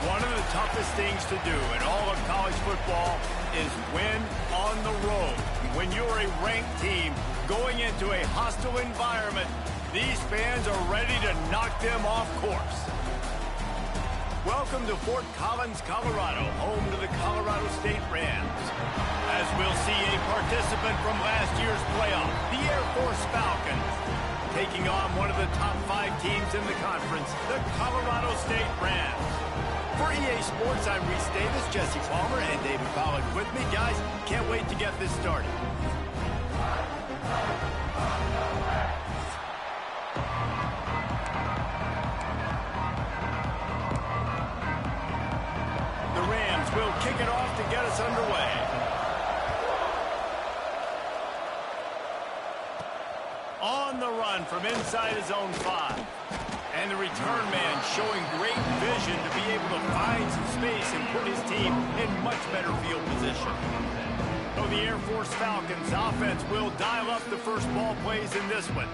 One of the toughest things to do in all of college football is win on the road. When you're a ranked team going into a hostile environment, these fans are ready to knock them off course. Welcome to Fort Collins, Colorado, home to the Colorado State Rams. As we'll see a participant from last year's playoff, the Air Force Falcons, taking on one of the top 5 teams in the conference, the Colorado State Rams. For EA Sports, I'm Reese Davis, Jesse Palmer, and David Pollack with me. Guys, can't wait to get this started. The Rams will kick it off to get us underway. On the run from inside his own 5. And the return man showing great vision to be able to find some space and put his team in much better field position. So the Air Force Falcons offense will dial up the first ball plays in this one.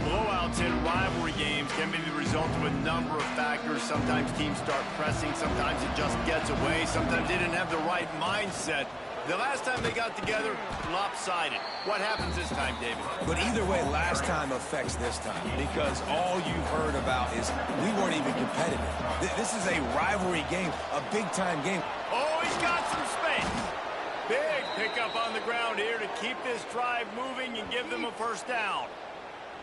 Blowouts in rivalry games can be the result of a number of factors. Sometimes teams start pressing, sometimes it just gets away, sometimes they didn't have the right mindset. The last time they got together, lopsided. What happens this time, David? But either way, last time affects this time because all you've heard about is we weren't even competitive. This is a rivalry game, a big-time game. Oh, he's got some space. Big pickup on the ground here to keep this drive moving and give them a first down.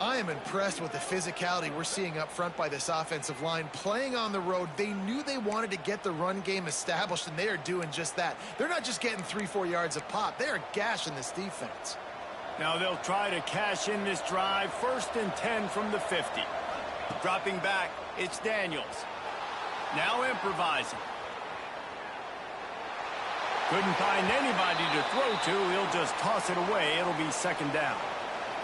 I am impressed with the physicality we're seeing up front by this offensive line. Playing on the road, they knew they wanted to get the run game established, and they are doing just that. They're not just getting 3-4 yards a pop. They are gashing this defense. Now they'll try to cash in this drive. 1st and 10 from the 50. Dropping back, it's Daniels. Now improvising. Couldn't find anybody to throw to. He'll just toss it away. It'll be 2nd down.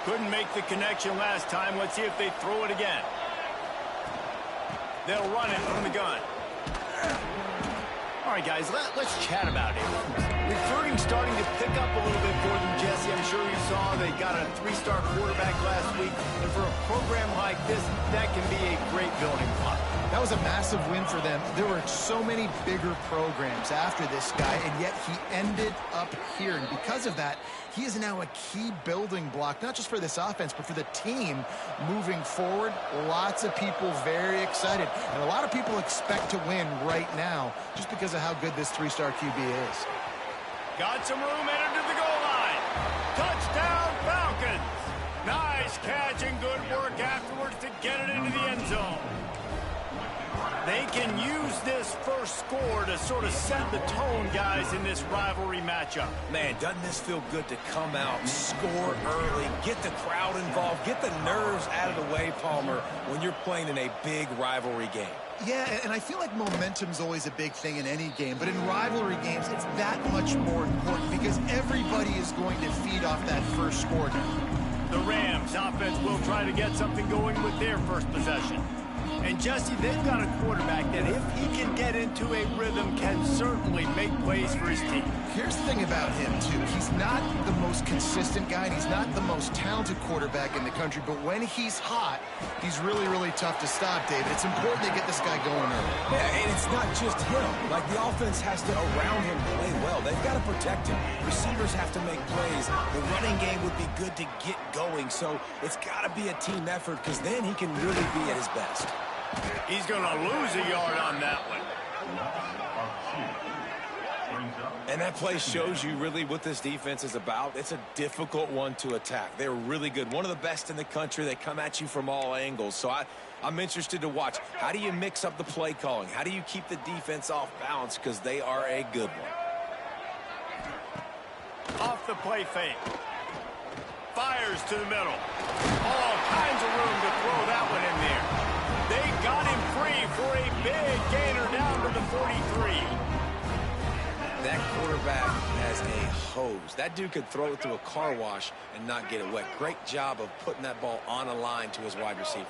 Couldn't make the connection last time. Let's see if they throw it again. They'll run it from the gun. All right, guys, let's chat about it. Recruiting starting to pick up a little bit for them, Jesse. I'm sure you saw they got a 3-star quarterback last week. And for a program like this, that can be a great building block. That was a massive win for them. There were so many bigger programs after this guy, and yet he ended up here. And because of that, he is now a key building block, not just for this offense, but for the team moving forward. Lots of people very excited. And a lot of people expect to win right now just because of how good this 3-star QB is. Got some room headed to the goal line. Touchdown, Falcons. Nice catch and good work afterwards to get it into the end zone. They can use this first score to sort of set the tone, guys, in this rivalry matchup. Man, doesn't this feel good to come out, score early, get the crowd involved, get the nerves out of the way, Palmer, when you're playing in a big rivalry game? Yeah, and I feel like momentum's always a big thing in any game, but in rivalry games, it's that much more important because everybody is going to feed off that first score. The Rams offense will try to get something going with their first possession. And Jesse, they've got a quarterback that if he can get into a rhythm can certainly make plays for his team. Here's the thing about him, too. He's not the most consistent guy, and he's not the most talented quarterback in the country, but when he's hot, he's really, really tough to stop, David. It's important to get this guy going early. Yeah, and it's not just him. Like, the offense has to, around him, play well. They've got to protect him. Receivers have to make plays. The running game would be good to get going, so it's got to be a team effort because then he can really be at his best. He's going to lose a yard on that one. And that play shows you really what this defense is about. It's a difficult one to attack. They're really good. One of the best in the country. They come at you from all angles. So I'm interested to watch. How do you mix up the play calling? How do you keep the defense off balance? Because they are a good one. Off the play fake. Fires to the middle. All kinds of room to throw that one in there. They got him free for a big gainer down to the 43. That quarterback has a hose. That dude could throw it through a car wash and not get it wet. Great job of putting that ball on a line to his wide receiver.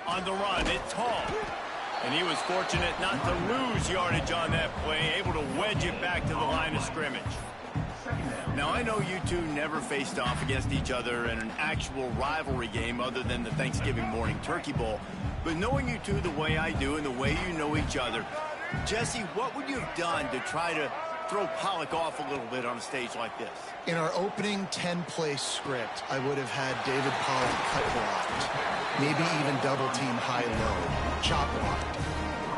On the run, it's Hall. And he was fortunate not to lose yardage on that play, able to wedge it back to the line of scrimmage. Now, I know you two never faced off against each other in an actual rivalry game other than the Thanksgiving morning Turkey Bowl. But knowing you two the way I do and the way you know each other, Jesse, what would you have done to try to throw Pollock off a little bit on a stage like this? In our opening 10-play script, I would have had David Pollock cut blocked, maybe even double-team high-low, chop blocked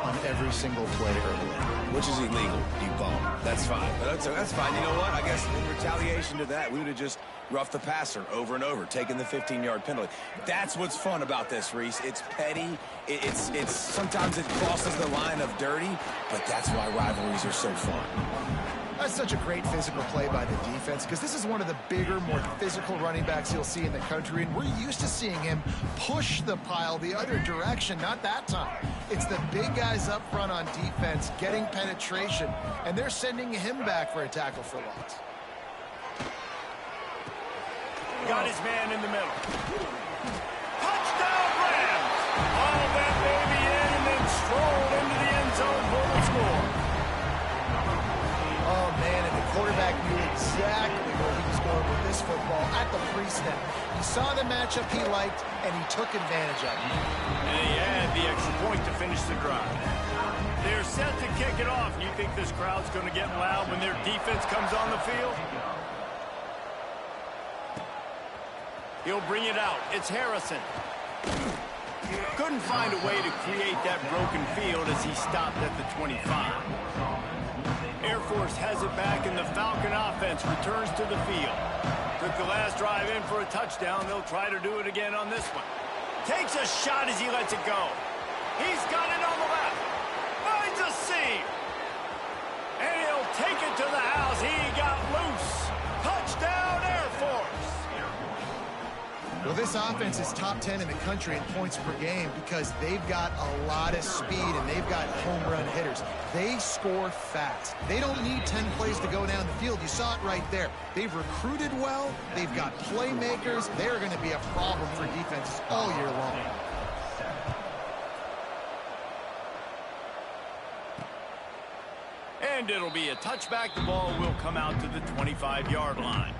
on every single play early. Which is illegal, you bum. That's fine. But that's fine. You know what? I guess in retaliation to that, we would have just roughed the passer over and over, taking the 15-yard penalty. That's what's fun about this, Reese. It's petty. It's sometimes it crosses the line of dirty, but that's why rivalries are so fun. That's such a great physical play by the defense because this is one of the bigger, more physical running backs you'll see in the country, and we're used to seeing him push the pile the other direction. Not that time. It's the big guys up front on defense getting penetration, and they're sending him back for a tackle for loss. Got his man in the middle. Touchdown, Rams! All that baby in and then strolled into the end zone for the score. Oh, man, and the quarterback knew exactly where he was going with this football at the pre-snap. He saw the matchup he liked, and he took advantage of it. And he had the extra point to finish the drive. They're set to kick it off. You think this crowd's going to get loud when their defense comes on the field? He'll bring it out. It's Harrison. Couldn't find a way to create that broken field as he stopped at the 25. Air Force has it back, and the Falcon offense returns to the field. Took the last drive in for a touchdown. They'll try to do it again on this one. Takes a shot as he lets it go. He's got it on the left. Finds a seam. And he'll take it to the house. He got loose. Touchdown, Air Force. Well, this offense is top 10 in the country in points per game because they've got a lot of speed and they've got home run hitters. They score fast. They don't need 10 plays to go down the field. You saw it right there. They've recruited well. They've got playmakers. They're going to be a problem for defenses all year long. And it'll be a touchback. The ball will come out to the 25-yard line.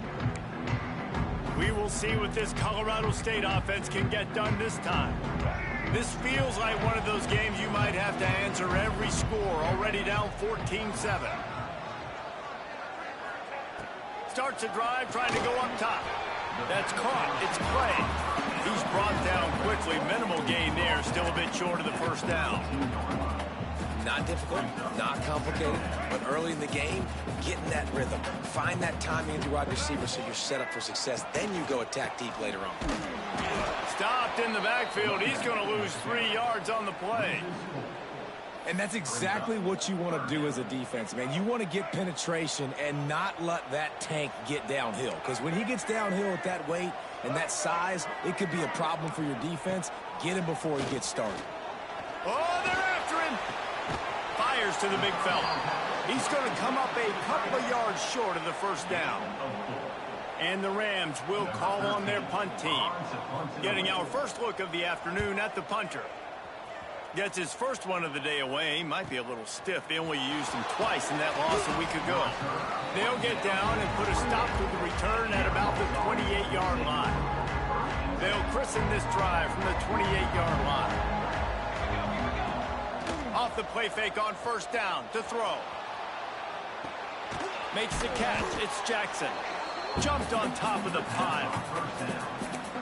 We will see what this Colorado State offense can get done this time. This feels like one of those games you might have to answer every score, already down 14-7. Starts a drive, trying to go up top. That's caught. It's Clay. He's brought down quickly. Minimal gain there, still a bit short of the first down. Not difficult, not complicated, but early in the game, getting that rhythm. Find that timing into wide receiver so you're set up for success. Then you go attack deep later on. Stopped in the backfield. He's going to lose 3 yards on the play. And that's exactly what you want to do as a defense, man. You want to get penetration and not let that tank get downhill. Because when he gets downhill at that weight and that size, it could be a problem for your defense. Get him before he gets started. Oh, they're after him. Fires to the big fella. He's going to come up a couple of yards short of the first down. And the Rams will call on their punt team. Getting our first look of the afternoon at the punter. Gets his first one of the day away. Might be a little stiff. They only used him twice in that loss a week ago. They'll get down and put a stop to the return at about the 28-yard line. They'll christen this drive from the 28-yard line. Off the play fake on first down to throw. Makes the catch. It's Jackson. Jumped on top of the pile.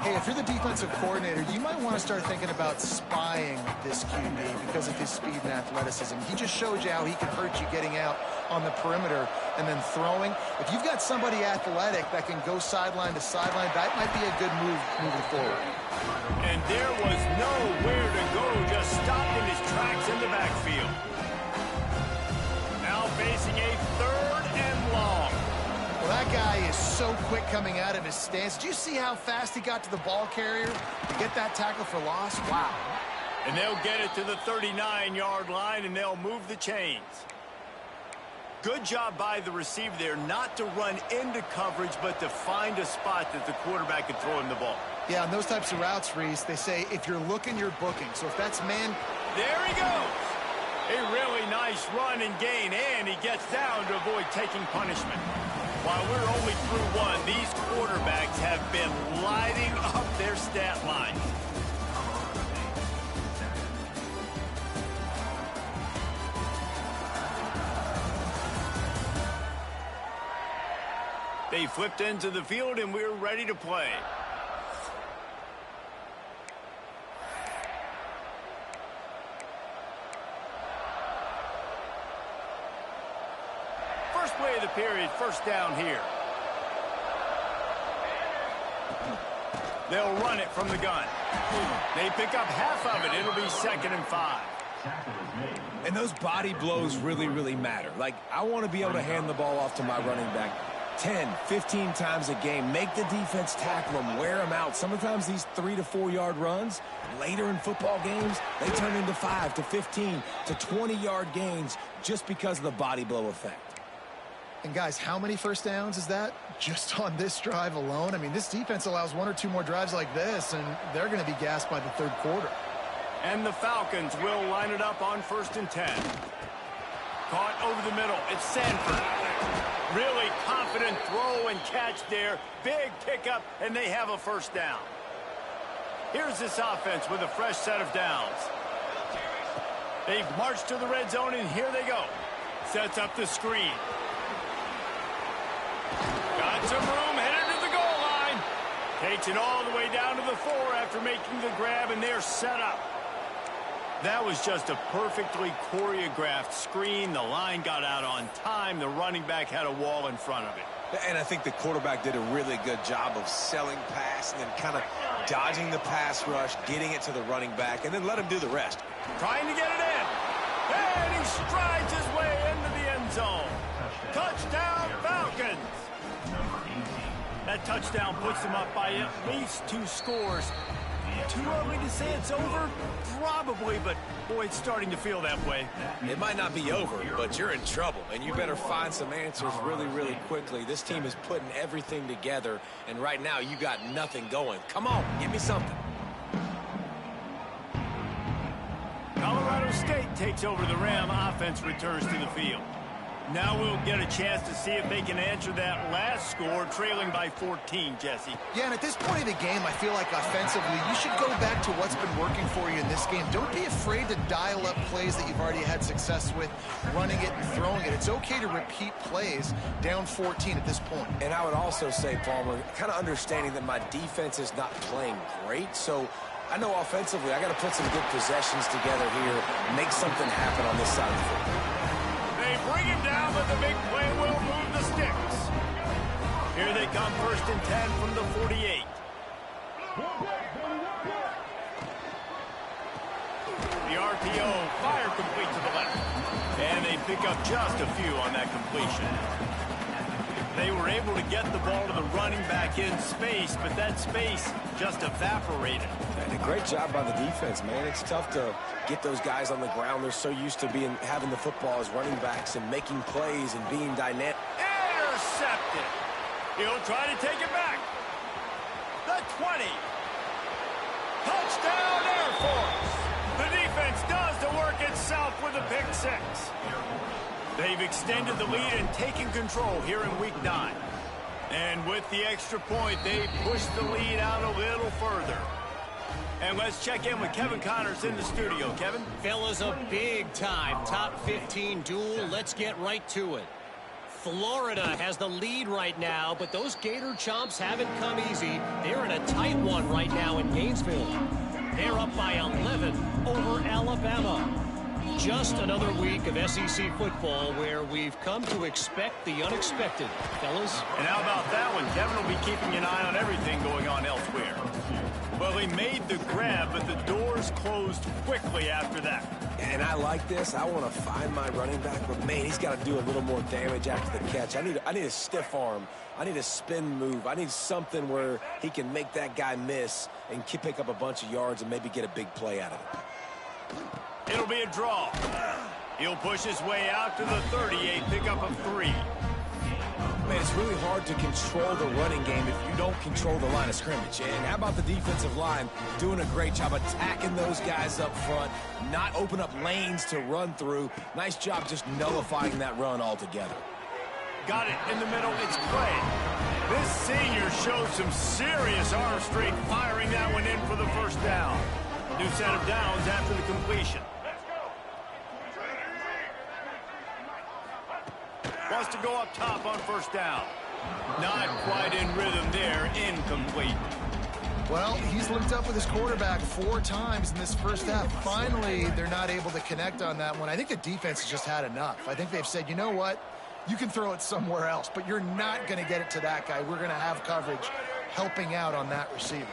Hey, if you're the defensive coordinator, you might want to start thinking about spying this QB because of his speed and athleticism. He just showed you how he can hurt you getting out on the perimeter and then throwing. If you've got somebody athletic that can go sideline to sideline, that might be a good move moving forward. And there was nowhere to go, just stopped in his tracks in the backfield. Now facing a 3rd and long. Well, that guy is so quick coming out of his stance. Did you see how fast he got to the ball carrier to get that tackle for loss? Wow. And they'll get it to the 39-yard line, and they'll move the chains. Good job by the receiver there, not to run into coverage, but to find a spot that the quarterback could throw him the ball. Yeah, on those types of routes, Reese, they say if you're looking, you're booking. So if that's man... There he goes. A really nice run and gain, and he gets down to avoid taking punishment. While we're only through one, these quarterbacks have been lighting up their stat line. They flipped into the field, and we're ready to play. First play of the period, first down here. They'll run it from the gun. They pick up half of it. It'll be 2nd and 5. And those body blows really, really matter. Like, I want to be able to hand the ball off to my running back 10, 15 times a game. Make the defense tackle them, wear them out. Sometimes these 3 to 4 yard runs, later in football games, they turn into 5 to 15 to 20 yard gains just because of the body blow effect. And guys, how many first downs is that just on this drive alone? I mean, this defense allows 1 or 2 more drives like this, and they're going to be gassed by the 3rd quarter. And the Falcons will line it up on 1st and 10. Caught over the middle. It's Sanford. Really confident throw and catch there. Big pickup, and they have a first down. Here's this offense with a fresh set of downs. They've marched to the red zone, and here they go. Sets up the screen. Got some room, headed to the goal line. Takes it all the way down to the 4 after making the grab, and they're set up. That was just a perfectly choreographed screen. The line got out on time. The running back had a wall in front of it. And I think the quarterback did a really good job of selling pass and then kind of dodging the pass rush, getting it to the running back, and then let him do the rest. Trying to get it in. And he strides his way into the end zone. Touchdown, Falcons. That touchdown puts them up by at least 2 scores. Too early to say it's over? Probably, but boy, it's starting to feel that way. It might not be over, but you're in trouble, and you better find some answers really, really quickly. This team is putting everything together, and right now you got nothing going. Come on, give me something. Colorado State takes over the Ram. Offense returns to the field. Now we'll get a chance to see if they can answer that last score, trailing by 14, Jesse. Yeah, and at this point of the game, I feel like offensively, you should go back to what's been working for you in this game. Don't be afraid to dial up plays that you've already had success with, running it and throwing it. It's okay to repeat plays down 14 at this point. And I would also say, Palmer, kind of understanding that my defense is not playing great, so I know offensively I got to put some good possessions together here, make something happen on this side of the football. They bring him down, but the big play will move the sticks. Here they come, 1st and 10 from the 48. The RPO, fire complete to the left. And they pick up just a few on that completion. They were able to get the ball to the running back in space, but that space just evaporated. And a great job by the defense, man. It's tough to get those guys on the ground. They're so used to having the football as running backs and making plays and being dynamic. Intercepted. He'll try to take it back. The 20. Touchdown, Air Force. The defense does the work itself with a pick 6. They've extended the lead and taken control here in Week 9. And with the extra point, they push the lead out a little further. And let's check in with Kevin Connors in the studio. Kevin? Fellas, a big-time top 15 duel. Let's get right to it. Florida has the lead right now, but those Gator Chomps haven't come easy. They're in a tight one right now in Gainesville. They're up by 11 over Alabama. Just another week of SEC football where we've come to expect the unexpected, fellas. And how about that one? Kevin will be keeping an eye on everything going on elsewhere. Well, he made the grab, but the doors closed quickly after that. And I like this. I want to find my running back, but, man, he's got to do a little more damage after the catch. I need a stiff arm. I need a spin move. I need something where he can make that guy miss and pick up a bunch of yards and maybe get a big play out of it. It'll be a draw. He'll push his way out to the 38, pick up a 3. Man, it's really hard to control the running game if you don't control the line of scrimmage. And how about the defensive line doing a great job attacking those guys up front, not open up lanes to run through. Nice job just nullifying that run altogether. Got it in the middle. It's Clay. This senior shows some serious arm strength, firing that one in for the first down. New set of downs after the completion. Wants to go up top on first down. Not quite in rhythm there. Incomplete. Well, he's linked up with his quarterback 4 times in this first half. Finally, they're not able to connect on that one. I think the defense has just had enough. I think they've said, you know what? You can throw it somewhere else, but you're not going to get it to that guy. We're going to have coverage helping out on that receiver.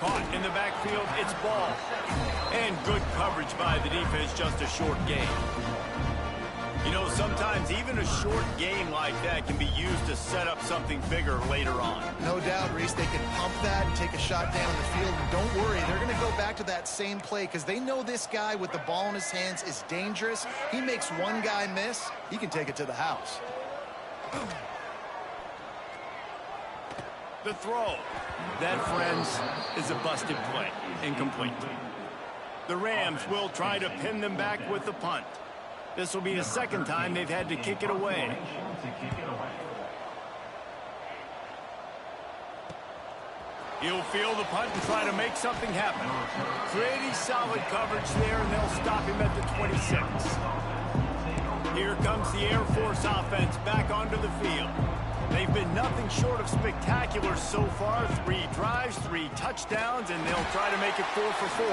Caught in the backfield, it's ball. And good coverage by the defense, just a short gain. You know, sometimes even a short game like that can be used to set up something bigger later on. No doubt, Reese, they can pump that and take a shot down the field. And don't worry, they're going to go back to that same play because they know this guy with the ball in his hands is dangerous. He makes one guy miss, he can take it to the house. The throw. That, friends, is a busted play. Incomplete. The Rams will try to pin them back with the punt. This will be the second time they've had to kick it away. He'll field the punt and try to make something happen. Pretty solid coverage there, and they'll stop him at the 26. Here comes the Air Force offense back onto the field. They've been nothing short of spectacular so far. 3 drives, 3 touchdowns, and they'll try to make it 4 for 4.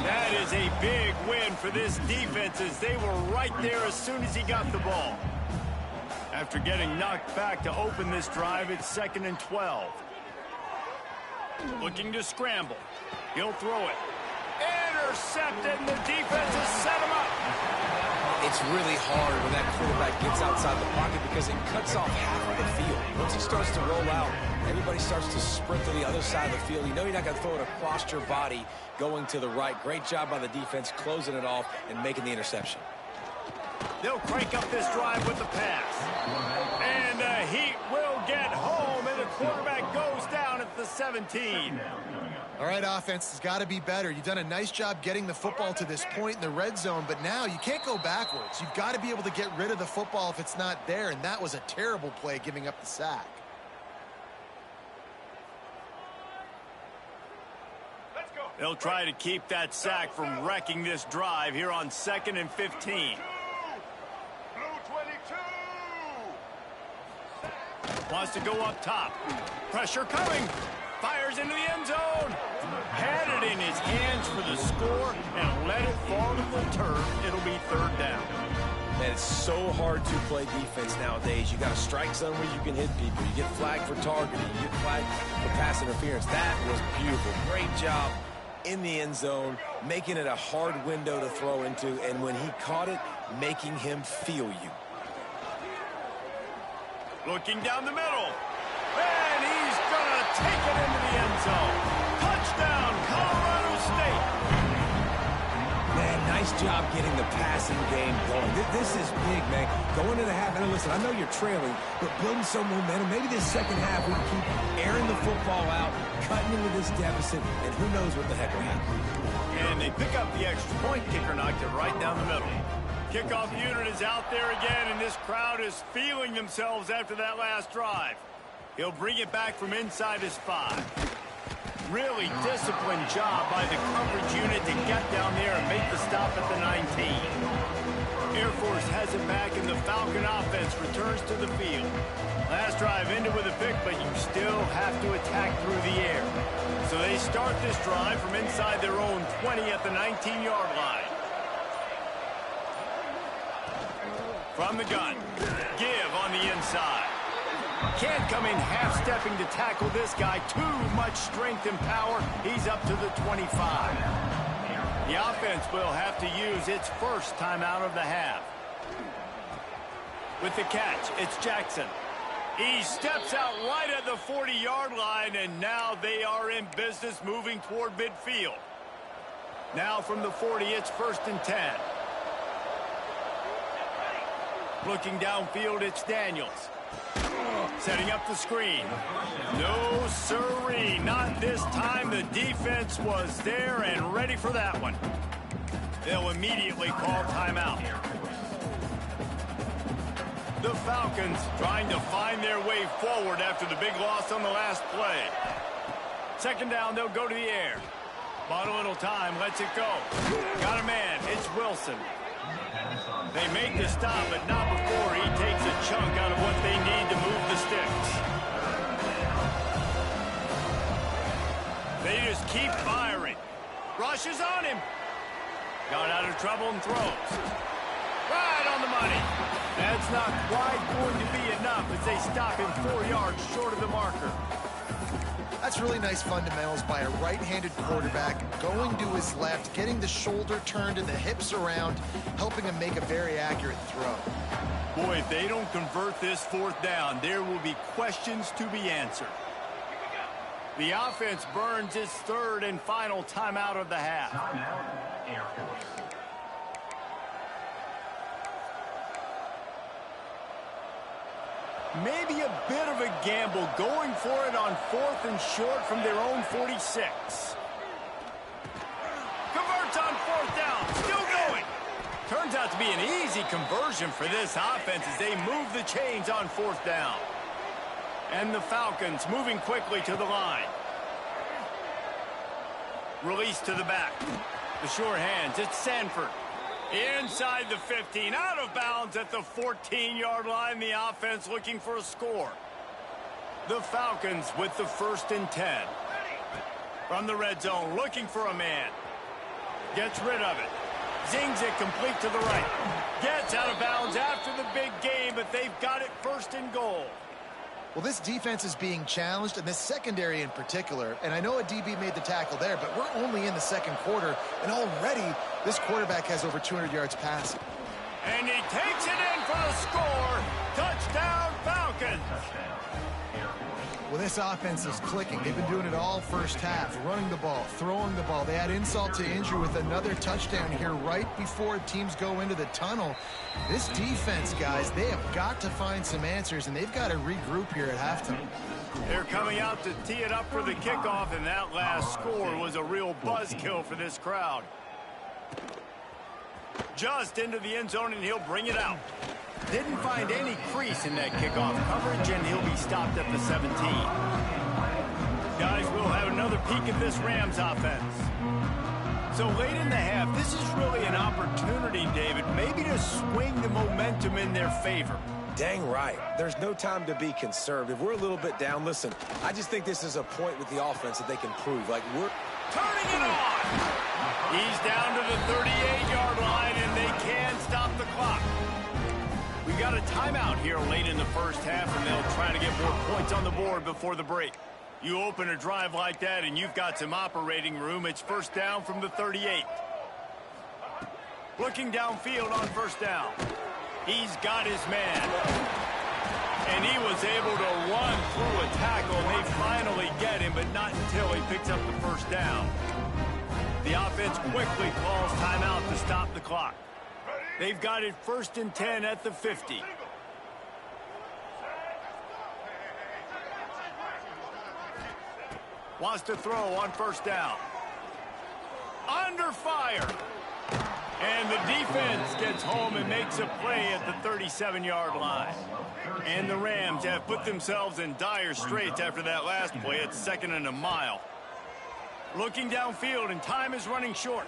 That is a big win for this defense as they were right there as soon as he got the ball. After getting knocked back to open this drive, it's 2nd and 12. Looking to scramble. He'll throw it. Intercepted, and the defense has set him up. It's really hard when that quarterback gets outside the pocket because it cuts off half of the field. Once he starts to roll out, everybody starts to sprint to the other side of the field. You know you're not going to throw it across your body going to the right. Great job by the defense closing it off and making the interception. They'll crank up this drive with the pass. And the Heat will get home, and the quarterback goes down at the 17. All right, offense has got to be better. You've done a nice job getting the football to this point in the red zone, but now you can't go backwards. You've got to be able to get rid of the football if it's not there, and that was a terrible play giving up the sack. They'll try to keep that sack from wrecking this drive here on 2nd and 15. Wants to go up top. Pressure coming. Fires into the end zone. Had it in his hands for the score and let it fall to the turf. It'll be 3rd down. Man, it's so hard to play defense nowadays. You got a strike zone where you can hit people. You get flagged for targeting. You get flagged for pass interference. That was beautiful. Great job in the end zone, making it a hard window to throw into, and when he caught it, making him feel you. Looking down the middle. And he's going to take it into the end zone. Touchdown, Colorado State. Man, nice job getting the passing game going. This is big, man. Going into the half, and listen, I know you're trailing, but building some momentum. Maybe this second half we can keep airing the football out, cutting into this deficit, and who knows what the heck will happen. And they pick up the extra point. Kicker knocked it right down the middle. Kickoff unit is out there again, and this crowd is feeling themselves after that last drive. He'll bring it back from inside his 5. Really disciplined job by the coverage unit to get down there and make the stop at the 19. Air Force has it back, and the Falcon offense returns to the field. Last drive ended with a pick, but you still have to attack through the air. So they start this drive from inside their own 20 at the 19-yard line. From the gun, give on the inside. Can't come in half-stepping to tackle this guy. Too much strength and power. He's up to the 25. The offense will have to use its first timeout of the half. With the catch, it's Jackson. He steps out right at the 40-yard line, and now they are in business moving toward midfield. Now from the 40, it's 1st and 10. Looking downfield, it's Daniels. Setting up the screen. No siree, not this time. The defense was there and ready for that one. They'll immediately call timeout. The Falcons trying to find their way forward after the big loss on the last play. Second down, they'll go to the air. Bought a little time, lets it go. Got a man, it's Wilson. They make the stop, but not before he takes a chunk out of what they need to move the sticks. They just keep firing. Rushes on him. Got out of trouble and throws. Right on the money. That's not quite going to be enough as they stop him 4 yards short of the marker. That's really nice fundamentals by a right-handed quarterback, going to his left, getting the shoulder turned and the hips around, helping him make a very accurate throw. Boy, if they don't convert this fourth down, there will be questions to be answered. The offense burns its third and final timeout of the half. Maybe a bit of a gamble going for it on 4th and short from their own 46. Converts on 4th down, still going. Turns out to be an easy conversion for this offense as they move the chains on 4th down. And the Falcons moving quickly to the line. Release to the back. The sure hands, it's Sanford. Inside the 15, out of bounds at the 14-yard line. The offense looking for a score. The Falcons with the 1st and 10. From the red zone, looking for a man. Gets rid of it. Zings it complete to the right. Gets out of bounds after the big game, but they've got it 1st and goal. Well, this defense is being challenged, and this secondary in particular. And I know a DB made the tackle there, but we're only in the second quarter, and already this quarterback has over 200 yards passing. And he takes it in for the score. Touchdown, Falcons. Well, this offense is clicking. They've been doing it all first half, running the ball, throwing the ball. They add insult to injury with another touchdown here right before teams go into the tunnel. This defense, guys, they have got to find some answers, and they've got to regroup here at halftime. They're coming out to tee it up for the kickoff, and that last score was a real buzzkill for this crowd. Just into the end zone, and he'll bring it out. Didn't find any crease in that kickoff coverage, and he'll be stopped at the 17. Guys, we'll have another peek at this Rams offense. So late in the half, this is really an opportunity, David, maybe to swing the momentum in their favor. Dang right. There's no time to be conservative. We're a little bit down. Listen, I just think this is a point with the offense that they can prove. Like, we're turning it on. He's down to the 38-yard line, and they can stop the clock. We got a timeout here late in the first half, and they'll try to get more points on the board before the break. You open a drive like that, and you've got some operating room. It's 1st down from the 38. Looking downfield on 1st down. He's got his man. And he was able to run through a tackle, and they finally get him, but not until he picks up the 1st down. The offense quickly calls timeout to stop the clock. They've got it 1st and 10 at the 50. Wants to throw on 1st down. Under fire. And the defense gets home and makes a play at the 37-yard line. And the Rams have put themselves in dire straits after that last play. It's 2nd and a mile. Looking downfield, and time is running short.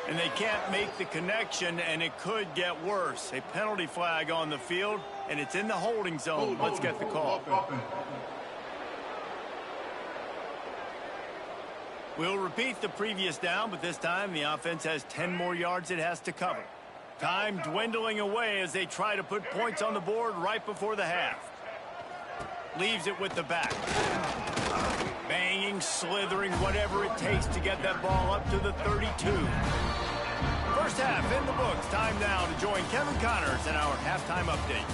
And they can't make the connection, and it could get worse. A penalty flag on the field, and it's in the holding zone. Let's get the call. We'll repeat the previous down, but this time the offense has 10 more yards it has to cover. Time dwindling away as they try to put points on the board right before the half. Leaves it with the back. Banging, slithering, whatever it takes to get that ball up to the 32. First half in the books. Time now to join Kevin Connors in our halftime update.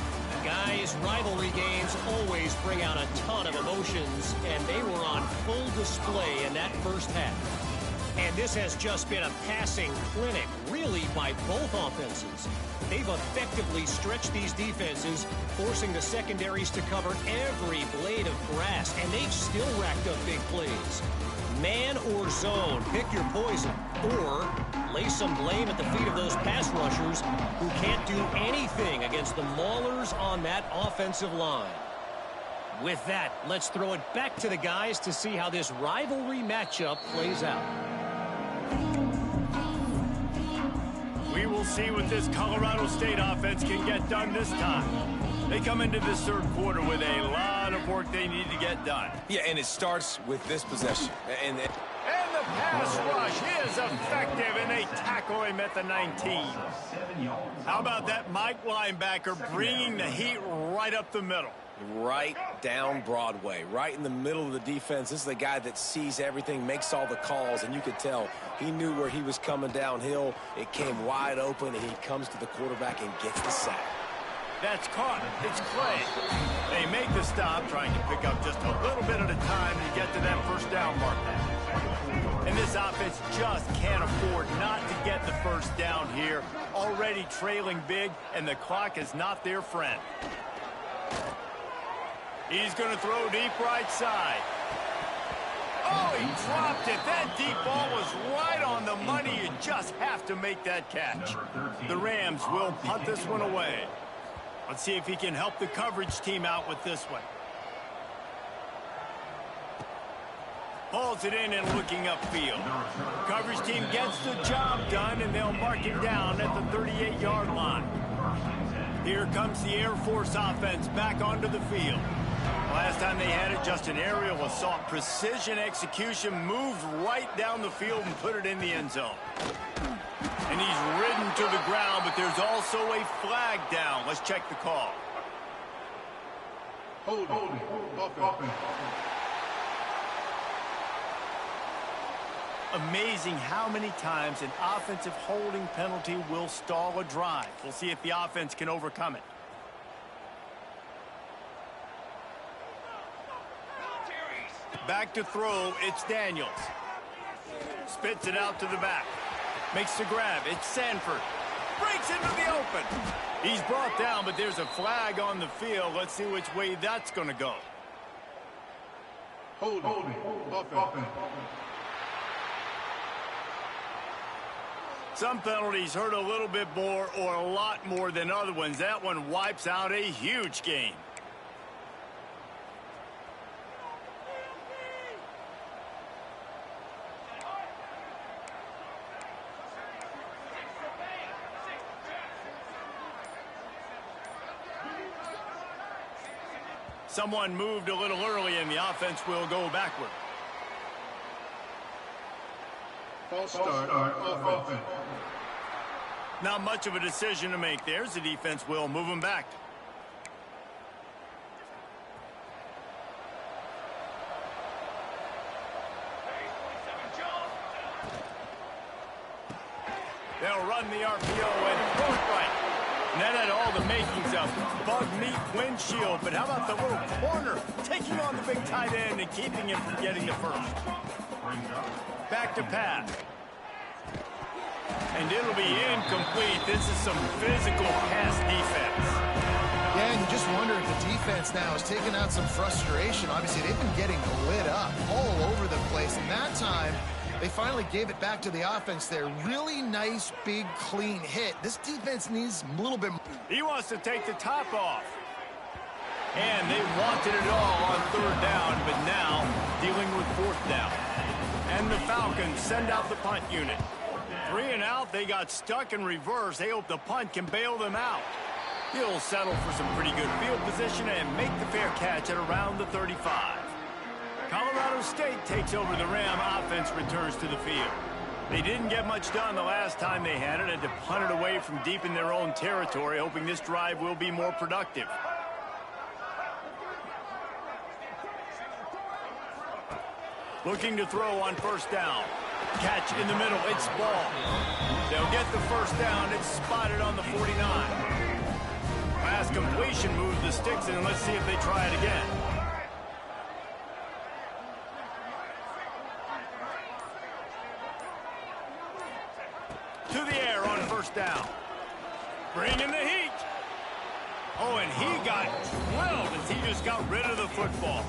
Guys, rivalry games always bring out a ton of emotions, and they were on full display in that first half. And this has just been a passing clinic, really, by both offenses. They've effectively stretched these defenses, forcing the secondaries to cover every blade of grass, and they've still racked up big plays. Man or zone, pick your poison, or lay some blame at the feet of those pass rushers who can't do anything against the maulers on that offensive line. With that, let's throw it back to the guys to see how this rivalry matchup plays out. We will see what this Colorado State offense can get done this time. They come into this third quarter with a lot of work they need to get done. Yeah, and it starts with this possession. And the pass rush is effective, and they tackle him at the 19. How about that Mike linebacker bringing the heat right up the middle? Right down Broadway, right in the middle of the defense. This is the guy that sees everything, makes all the calls, and you could tell he knew where he was coming downhill. It came wide open, and he comes to the quarterback and gets the sack. That's caught. It's Clay. They make the stop, trying to pick up just a little bit at a time to get to that first down mark. And this offense just can't afford not to get the first down here. Already trailing big, and the clock is not their friend. He's going to throw deep right side. Oh, he dropped it. That deep ball was right on the money. You just have to make that catch. The Rams will punt this one away. Let's see if he can help the coverage team out with this one. Hauls it in and looking upfield. Coverage team gets the job done, and they'll mark him down at the 38-yard line. Here comes the Air Force offense back onto the field. Last time they had it, just an aerial assault. Precision execution, moved right down the field and put it in the end zone. And he's ridden to the ground, but there's also a flag down. Let's check the call. Hold. Amazing how many times an offensive holding penalty will stall a drive. We'll see if the offense can overcome it. Back to throw, it's Daniels. Spits it out to the back. Makes the grab, it's Sanford. Breaks into the open. He's brought down, but there's a flag on the field. Let's see which way that's going to go. Hold. Some penalties hurt a little bit more or a lot more than other ones. That one wipes out a huge game. Someone moved a little early, and the offense will go backward. False start on offense. Not much of a decision to make there. The defense will move them back. They'll run the RPO and throw it right. And that had all the makings of bug meat windshield. But how about the little corner taking on the big tight end and keeping him from getting the first? Back to pass. And it'll be incomplete. This is some physical pass defense. Yeah, and you just wonder if the defense now has taken out some frustration. Obviously, they've been getting lit up all over the place. And that time, they finally gave it back to the offense there. Really nice, big, clean hit. This defense needs a little bit more. He wants to take the top off. And they wanted it all on third down, but now dealing with fourth down. And the Falcons send out the punt unit. 3 and out, they got stuck in reverse. They hope the punt can bail them out. He'll settle for some pretty good field position and make the fair catch at around the 35. Colorado State takes over the Ram. Offense returns to the field. They didn't get much done the last time they had it, and to punt it away from deep in their own territory, hoping this drive will be more productive. Looking to throw on first down. Catch in the middle, it's ball. They'll get the first down, it's spotted on the 49. Pass completion moves the sticks in, and let's see if they try it again. to the air on first down. Bringing the heat. Oh, and he got drilled as he just got rid of the football.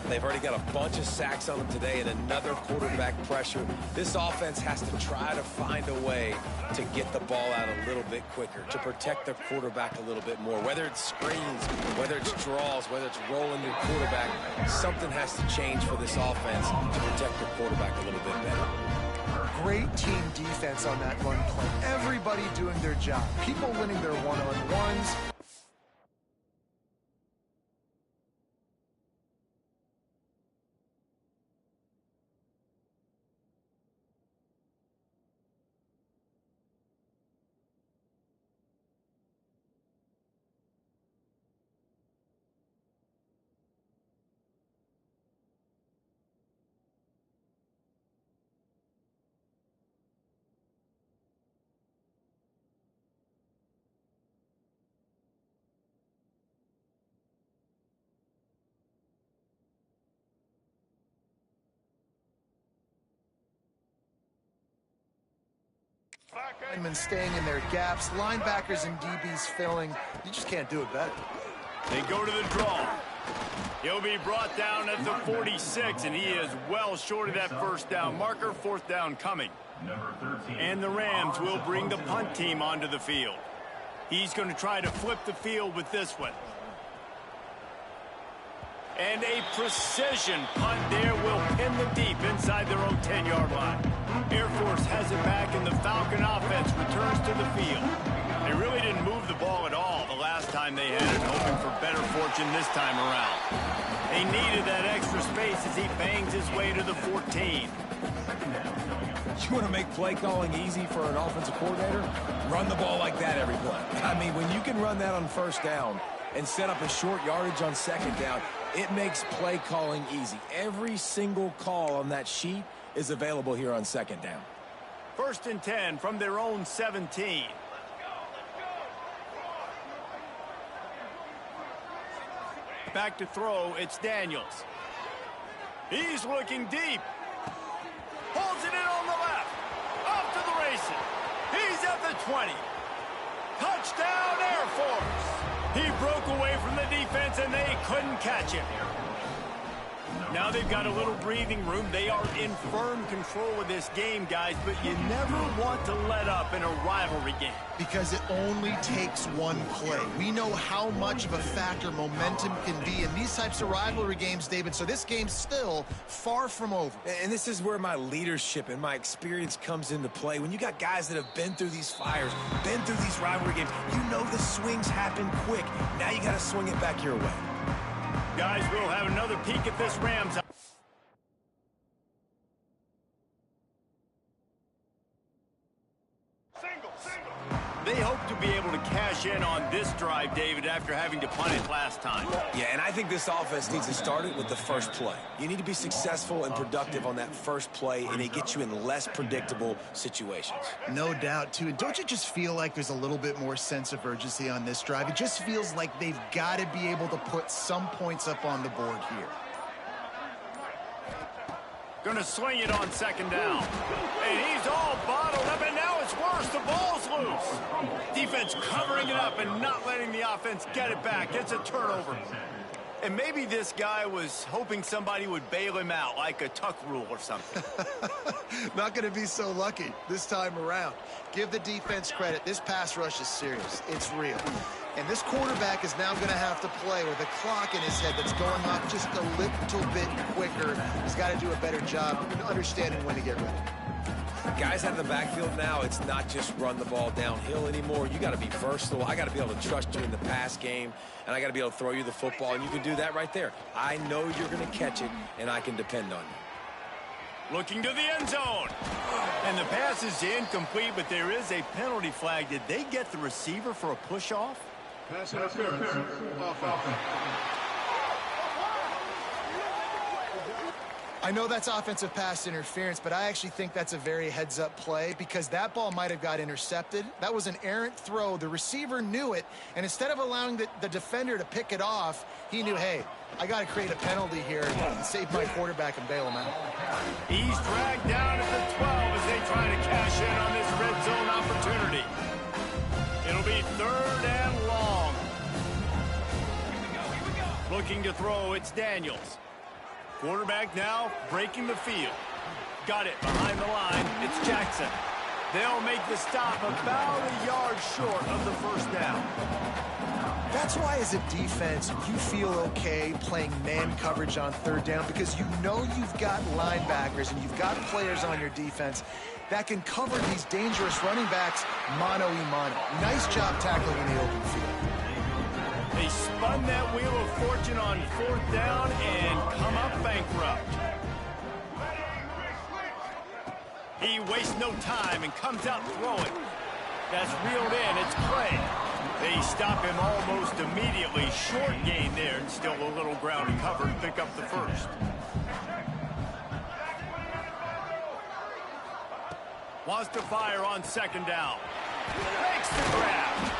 They've already got a bunch of sacks on them today and another quarterback pressure. This offense has to try to find a way to get the ball out a little bit quicker, to protect their quarterback a little bit more. Whether it's screens, whether it's draws, whether it's rolling your quarterback, something has to change for this offense to protect their quarterback a little bit better. Great team defense on that run play. Everybody doing their job. People winning their one-on-ones. Linemen staying in their gaps, linebackers and DBs filling. You just can't do it better. They go to the draw. He'll be brought down at the 46, and he is well short of that first down marker. Fourth down coming. And the Rams will bring the punt team onto the field. He's going to try to flip the field with this one. And a precision punt there will pin the deep inside their own 10-yard line. Air Force has it back, and the Falcon offense returns to the field. They really didn't move the ball at all the last time they had it, hoping for better fortune this time around. They needed that extra space as he bangs his way to the 14. You want to make play calling easy for an offensive coordinator? Run the ball like that every play. I mean, when you can run that on first down and set up a short yardage on second down, it makes play calling easy. Every single call on that sheet is available here on second down. First and 10 from their own 17. Back to throw, it's Daniels. He's looking deep. Holds it in on the left. Off to the races. He's at the 20. Touchdown, Air Force. He broke away from the defense, and they couldn't catch him. Now they've got a little breathing room. They are in firm control of this game, guys, but you never want to let up in a rivalry game. Because it only takes one play. We know how much of a factor momentum can be in these types of rivalry games, David, so this game's still far from over. And this is where my leadership and my experience comes into play. When you got guys that have been through these fires, been through these rivalry games, you know the swings happen quick. Now you got to swing it back your way. Guys, we'll have another peek at this Rams. They hope to be able to cash in on this drive, David, after having to punt it last time. Yeah, and I think this offense needs to start it with the first play. You need to be successful and productive on that first play, and it gets you in less predictable situations. No doubt, too. And don't you just feel like there's a little bit more sense of urgency on this drive? It just feels like they've got to be able to put some points up on the board here. Going to swing it on second down. And he's all bottled up, and now it's worse. The ball's loose. Defense covering it up and not letting the offense get it back. It's a turnover. And maybe this guy was hoping somebody would bail him out, like a tuck rule or something. Not going to be so lucky this time around. Give the defense credit. This pass rush is serious. It's real. And this quarterback is now going to have to play with a clock in his head that's going off just a little bit quicker. He's got to do a better job understanding when to get ready. Guys out of the backfield now, it's not just run the ball downhill anymore. You got to be versatile. I got to be able to trust you in the pass game, and I got to be able to throw you the football, and you can do that right there. I know you're going to catch it, and I can depend on you. Looking to the end zone. And the pass is incomplete, but there is a penalty flag. Did they get the receiver for a push-off? Pass interference. Offense. I know that's offensive pass interference, but I actually think that's a very heads-up play because that ball might have got intercepted. That was an errant throw. The receiver knew it, and instead of allowing the defender to pick it off, he knew, hey, I got to create a penalty here and save my quarterback and bail him out. He's dragged down at the 12 as they try to cash in on this red zone Looking to throw, it's Daniels. Quarterback now breaking the field. Got it behind the line. It's Jackson. They'll make the stop about a yard short of the first down. That's why, as a defense, you feel okay playing man coverage on third down, because you know you've got linebackers and you've got players on your defense that can cover these dangerous running backs mano-a-mano. Nice job tackling in the open field. They spun that wheel of fortune on fourth down and come up bankrupt. He wastes no time and comes out throwing. That's reeled in. It's Clay. They stop him almost immediately. Short gain there, and still a little ground to cover and pick up the first. Wants to fire on second down. Makes the grab.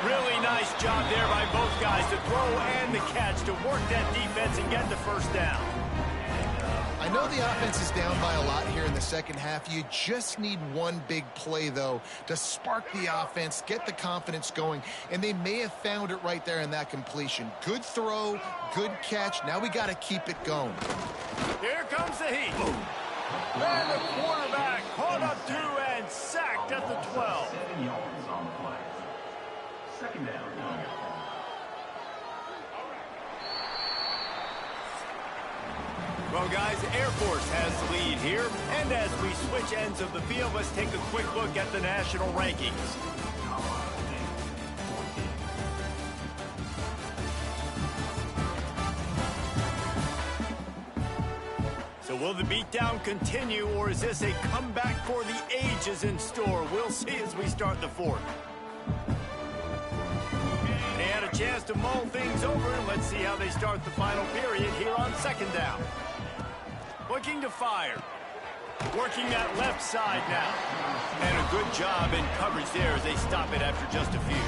Really nice job there by both guys to throw and the catch to work that defense and get the first down. I know the offense is down by a lot here in the second half. You just need one big play, though, to spark the offense, get the confidence going, and they may have found it right there in that completion. Good throw, good catch. Now we got to keep it going. Here comes the heat. And the quarterback caught up to and sacked at the 12. 7 yards on the play. Second down. Well, guys, Air Force has the lead here. And as we switch ends of the field, let's take a quick look at the national rankings. So will the beatdown continue, or is this a comeback for the ages in store? We'll see as we start the fourth. They had a chance to mull things over, and let's see how they start the final period here on second down. Looking to fire. Working that left side now. And a good job in coverage there as they stop it after just a few.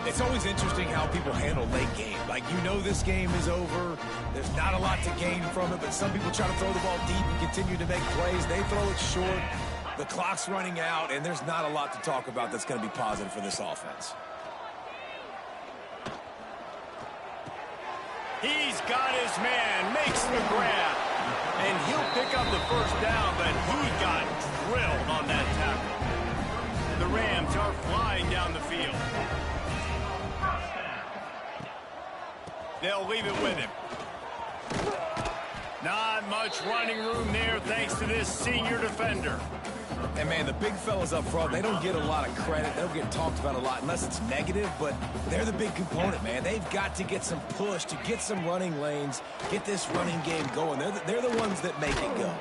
It's always interesting how people handle late game. Like, you know this game is over. There's not a lot to gain from it, but some people try to throw the ball deep and continue to make plays. They throw it short. The clock's running out, and there's not a lot to talk about that's going to be positive for this offense. He's got his man, makes the grab. And he'll pick up the first down, but he got drilled on that tackle. The Rams are flying down the field. They'll leave it with him. Not much running room there thanks to this senior defender. And, man, the big fellas up front, they don't get a lot of credit. They don't get talked about a lot unless it's negative, but they're the big component, man. They've got to get some push, to get some running lanes, get this running game going. They're the ones that make it go.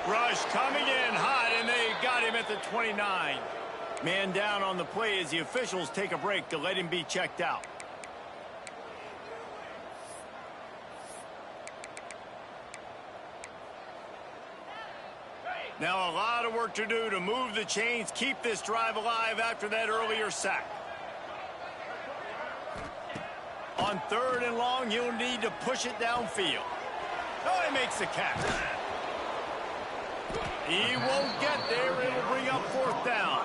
Rush coming in hot, and they got him at the 29. Man down on the play as the officials take a break to let him be checked out. Now a lot of work to do to move the chains, keep this drive alive after that earlier sack. On third and long, you'll need to push it downfield. Oh, he makes the catch. He won't get there. It'll bring up fourth down.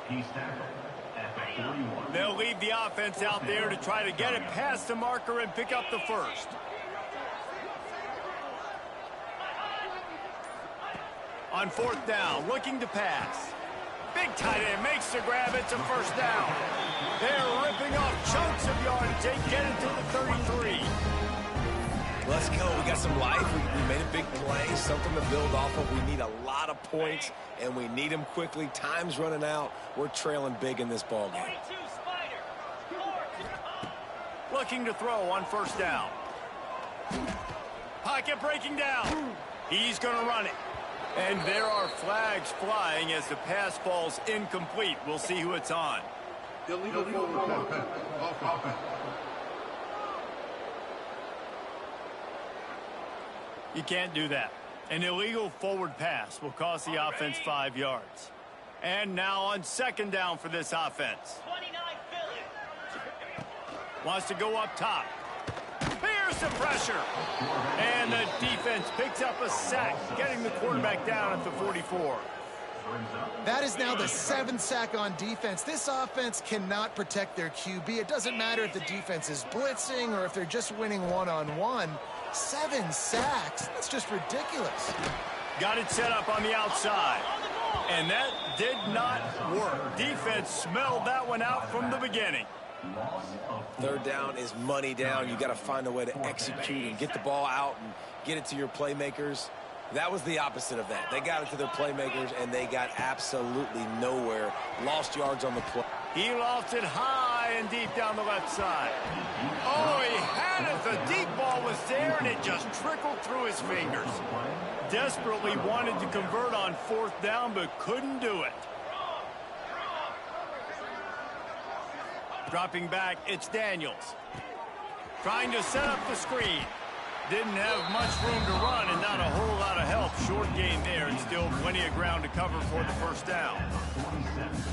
He's tackled at the 41. They'll leave the offense out there to try to get it past the marker and pick up the first. On fourth down, looking to pass. Big tight end makes the grab. It's a first down. They're ripping off chunks of yardage. They get it to the 33. Let's go. We got some life. We made a big play, something to build off of. We need a lot of points, and we need them quickly. Time's running out. We're trailing big in this ball game. Looking to throw on first down. Pocket breaking down. He's going to run it. And there are flags flying as the pass falls incomplete. We'll see who it's on. Illegal forward pass. Offense. You can't do that. An illegal forward pass will cost the offense 5 yards. And now on second down for this offense. 29 Philly. Wants to go up top. Here's the pressure. And the defense picks up a sack, getting the quarterback down at the 44. That is now the 7th sack on defense. This offense cannot protect their QB. It doesn't matter if the defense is blitzing or if they're just winning one-on-one. 7 sacks, that's just ridiculous. Got it set up on the outside. And that did not work. Defense smelled that one out from the beginning. Third down is money down. You got to find a way to execute and get the ball out and get it to your playmakers. That was the opposite of that. They got it to their playmakers, and they got absolutely nowhere. Lost yards on the play. He lost it high and deep down the left side. Oh, he had it. The deep ball was there, and it just trickled through his fingers. Desperately wanted to convert on 4th down, but couldn't do it. Dropping back, it's Daniels. Trying to set up the screen. Didn't have much room to run and not a whole lot of help. Short gain there and still plenty of ground to cover for the first down.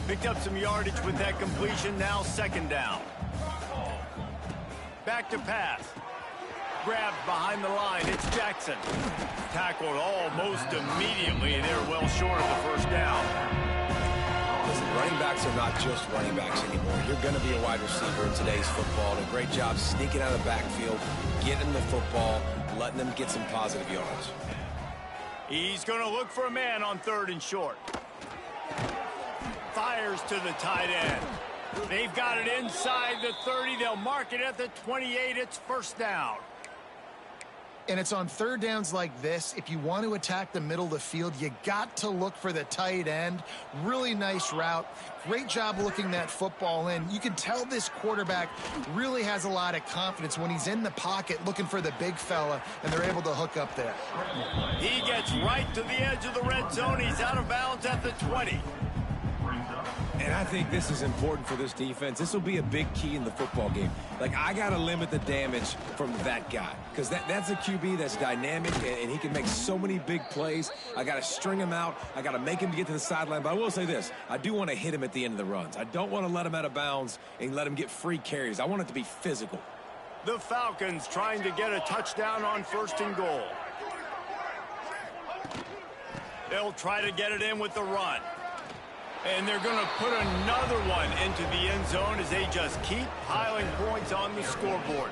Picked up some yardage with that completion, now 2nd down. Back to pass. Grabbed behind the line, it's Jackson. Tackled almost immediately. They're well short of the first down. Listen, running backs are not just running backs anymore. You're going to be a wide receiver in today's football. And a great job sneaking out of the backfield, getting the football, letting them get some positive yards. He's going to look for a man on 3rd and short. Fires to the tight end. They've got it inside the 30. They'll mark it at the 28. It's 1st down. And it's on 3rd downs like this. If you want to attack the middle of the field, you got to look for the tight end. Really nice route. Great job looking that football in. You can tell this quarterback really has a lot of confidence when he's in the pocket looking for the big fella, and they're able to hook up there. He gets right to the edge of the red zone. He's out of bounds at the 20. And I think this is important for this defense. This will be a big key in the football game. Like, I got to limit the damage from that guy because that's a QB that's dynamic, and he can make so many big plays. I got to string him out. I got to make him get to the sideline. But I will say this. I do want to hit him at the end of the runs. I don't want to let him out of bounds and let him get free carries. I want it to be physical. The Falcons trying to get a touchdown on 1st and goal. They'll try to get it in with the run. And they're going to put another one into the end zone as they just keep piling points on the scoreboard.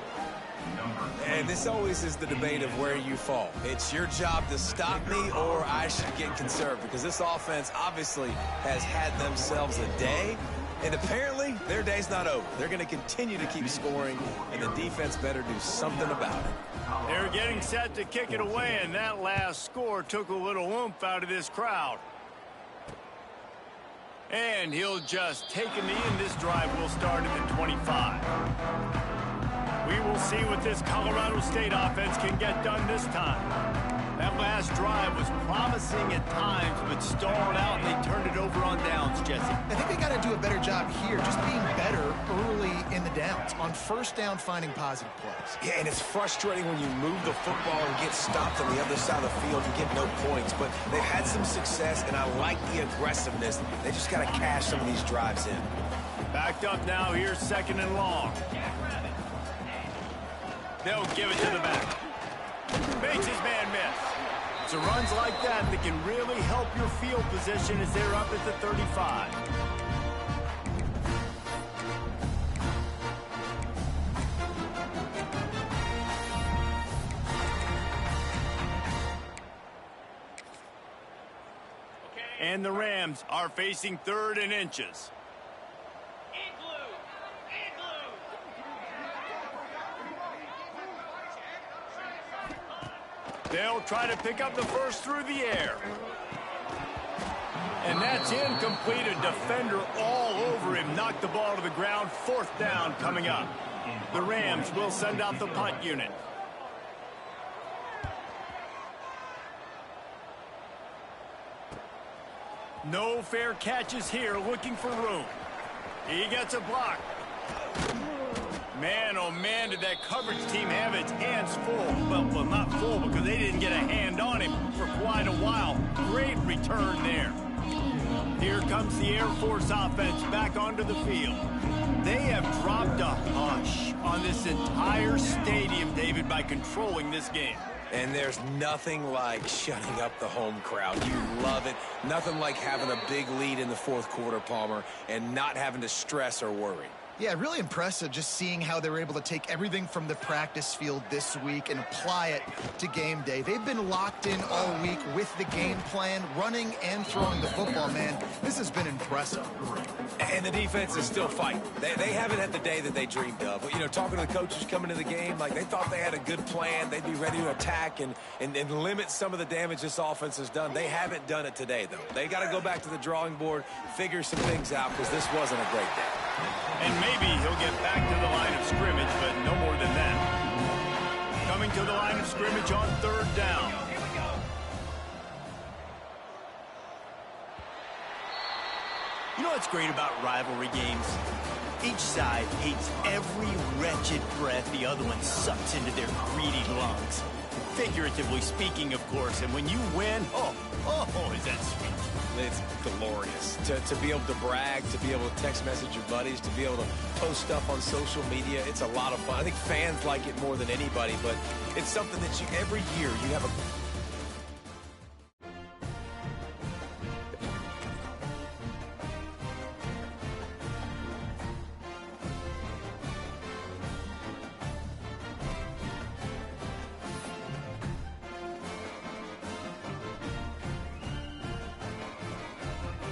And this always is the debate of where you fall. It's your job to stop me or I should get conserved because this offense obviously has had themselves a day. And apparently their day's not over. They're going to continue to keep scoring, and the defense better do something about it. They're getting set to kick it away, and that last score took a little oomph out of this crowd. And he'll just take a knee, and this drive will start at the 25. We will see what this Colorado State offense can get done this time. That last drive was promising at times, but stalled out, and they turned it over on downs, Jesse. I think they got to do a better job here, just being better early in the downs, on 1st down finding positive plays. Yeah, and it's frustrating when you move the football and get stopped on the other side of the field and get no points, but they've had some success, and I like the aggressiveness. They just got to cash some of these drives in. Backed up now, here's 2nd and long. They'll give it to the back. Makes his man miss. So runs like that can really help your field position as they're up at the 35. And the Rams are facing 3rd and inches. They'll try to pick up the first through the air. And that's incomplete. A defender all over him. Knocked the ball to the ground. 4th down coming up. The Rams will send out the punt unit. No fair catches here, looking for room. He gets a block. Man, oh man, did that coverage team have its hands full. Well, not full because they didn't get a hand on him for quite a while. Great return there. Here comes the Air Force offense back onto the field. They have dropped a hush on this entire stadium, David, by controlling this game. And there's nothing like shutting up the home crowd. You love it. Nothing like having a big lead in the fourth quarter, Palmer, and not having to stress or worry. Yeah, really impressive just seeing how they were able to take everything from the practice field this week and apply it to game day. They've been locked in all week with the game plan, running and throwing the football, man. This has been impressive. And the defense is still fighting. They haven't had the day that they dreamed of. But, you know, talking to the coaches coming to the game, like they thought they had a good plan. They'd be ready to attack and limit some of the damage this offense has done. They haven't done it today, though. They got to go back to the drawing board, figure some things out, because this wasn't a great day. And maybe he'll get back to the line of scrimmage, but no more than that. Coming to the line of scrimmage on third down. You know what's great about rivalry games? Each side hates every wretched breath the other one sucks into their greedy lungs. Figuratively speaking, of course, and when you win, oh, is that sweet. It's glorious to be able to brag, to be able to text message your buddies, to be able to post stuff on social media. It's a lot of fun. I think fans like it more than anybody, but it's something that every year you have a